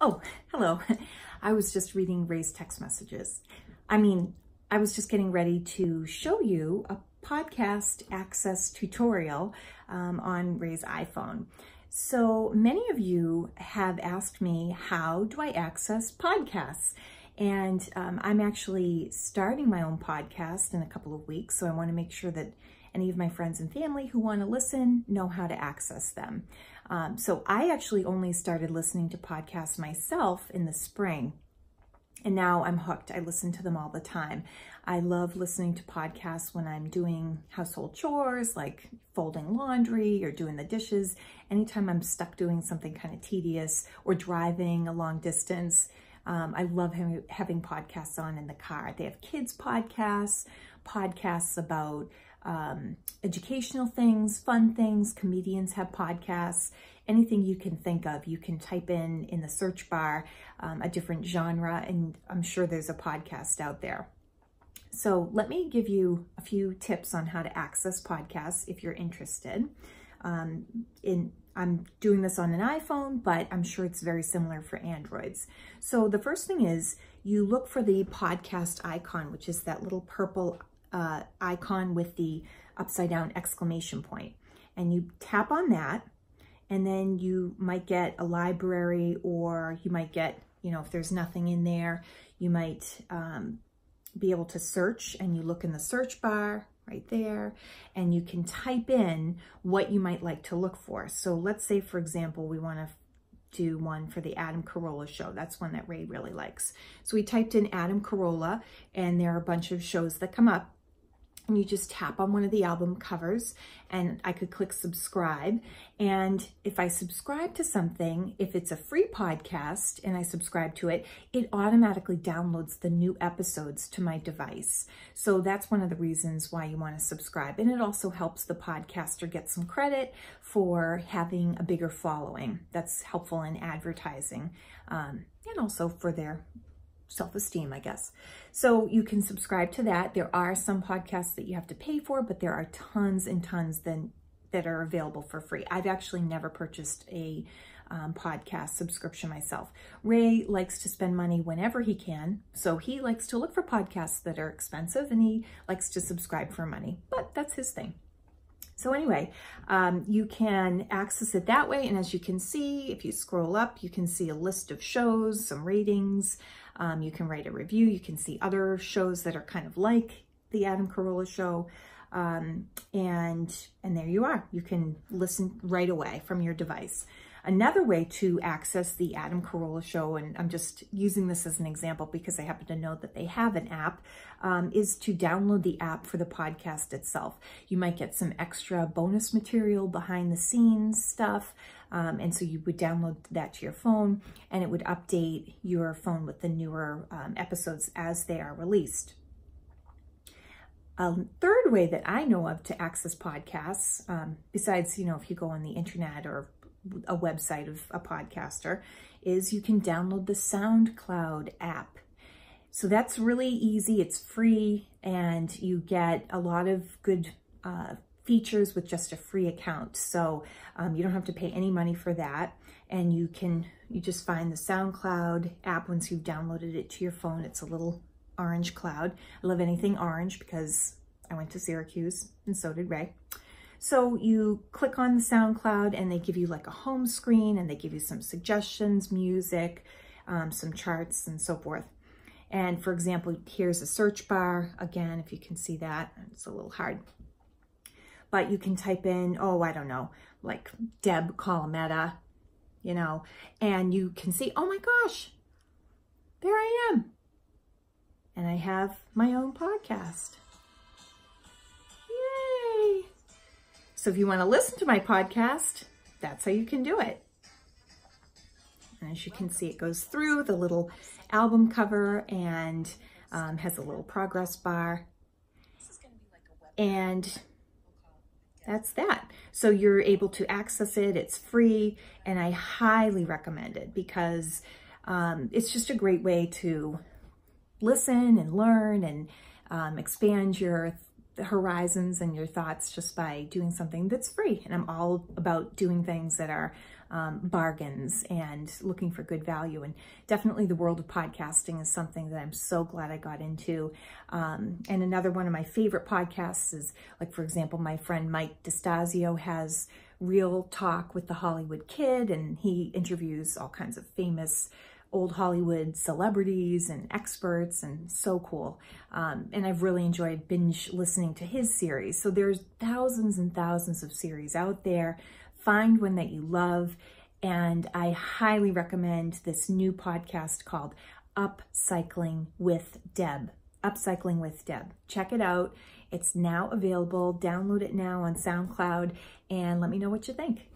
Oh, hello. I was just reading Ray's text messages. I was just getting ready to show you a podcast access tutorial on Ray's iPhone. So many of you have asked me, how do I access podcasts? And I'm actually starting my own podcast in a couple of weeks, so I want to make sure that any of my friends and family who want to listen know how to access them. So I actually only started listening to podcasts myself in the spring, and now I'm hooked. I listen to them all the time. I love listening to podcasts when I'm doing household chores, like folding laundry or doing the dishes. Anytime I'm stuck doing something kind of tedious or driving a long distance, I love having podcasts on in the car. They have kids podcasts, podcasts about educational things, fun things. Comedians have podcasts. Anything you can think of, you can type in the search bar a different genre, and I'm sure there's a podcast out there. So let me give you a few tips on how to access podcasts if you're interested. I'm doing this on an iPhone, but I'm sure it's very similar for Androids. So the first thing is you look for the podcast icon, which is that little purple icon with the upside down exclamation point. And you tap on that, and then you might get a library, or you might get, if there's nothing in there, you might be able to search, and you look in the search bar right there, and you can type in what you might like to look for. So let's say, for example, we want to do one for the Adam Carolla show. That's one that Ray really likes. So we typed in Adam Carolla, and there are a bunch of shows that come up. And you just tap on one of the album covers, and I could click subscribe. And if I subscribe to something, if it's a free podcast and I subscribe to it, it automatically downloads the new episodes to my device. So that's one of the reasons why you want to subscribe. And it also helps the podcaster get some credit for having a bigger following. That's helpful in advertising, and also for their self-esteem, I guess. So you can subscribe to that. There are some podcasts that you have to pay for, but there are tons and tons that are available for free. I've actually never purchased a podcast subscription myself. Ray likes to spend money whenever he can, so he likes to look for podcasts that are expensive, and he likes to subscribe for money, but that's his thing. So anyway, you can access it that way. And as you can see, if you scroll up, you can see a list of shows, some ratings. You can write a review. You can see other shows that are kind of like the Adam Carolla show. And there you are. You can listen right away from your device. Another way to access the Adam Carolla show, and I'm just using this as an example because I happen to know that they have an app, is to download the app for the podcast itself. You might get some extra bonus material, behind the scenes stuff, and so you would download that to your phone, and it would update your phone with the newer episodes as they are released. A third way that I know of to access podcasts, besides, if you go on the internet or a website of a podcaster, is you can download the SoundCloud app. So that's really easy. It's free, and you get a lot of good features with just a free account. So you don't have to pay any money for that. And you just find the SoundCloud app once you've downloaded it to your phone. It's a little orange cloud. I love anything orange because I went to Syracuse, and so did Ray. So you click on the SoundCloud, and they give you like a home screen, and they give you some suggestions, music, some charts, and so forth. And for example, here's a search bar. Again, if you can see that, it's a little hard. But you can type in, I don't know, like Deb Colometta, and you can see, oh my gosh, there I am. And I have my own podcast. Yay! So if you want to listen to my podcast, that's how you can do it. And as you can see, it goes through the little album cover and has a little progress bar. And that's that. So you're able to access it. It's free, and I highly recommend it because it's just a great way to listen and learn and expand your the horizons and your thoughts just by doing something that's free. And I'm all about doing things that are bargains and looking for good value. And definitely the world of podcasting is something that I'm so glad I got into. And another one of my favorite podcasts is, like, for example, my friend Mike DeStasio has Real Talk with the Hollywood Kid, and he interviews all kinds of famous old Hollywood celebrities and experts, and so cool. And I've really enjoyed binge listening to his series. So there's thousands and thousands of series out there. Find one that you love. And I highly recommend this new podcast called Upcycling with Deb. Upcycling with Deb. Check it out. It's now available. Download it now on SoundCloud and let me know what you think.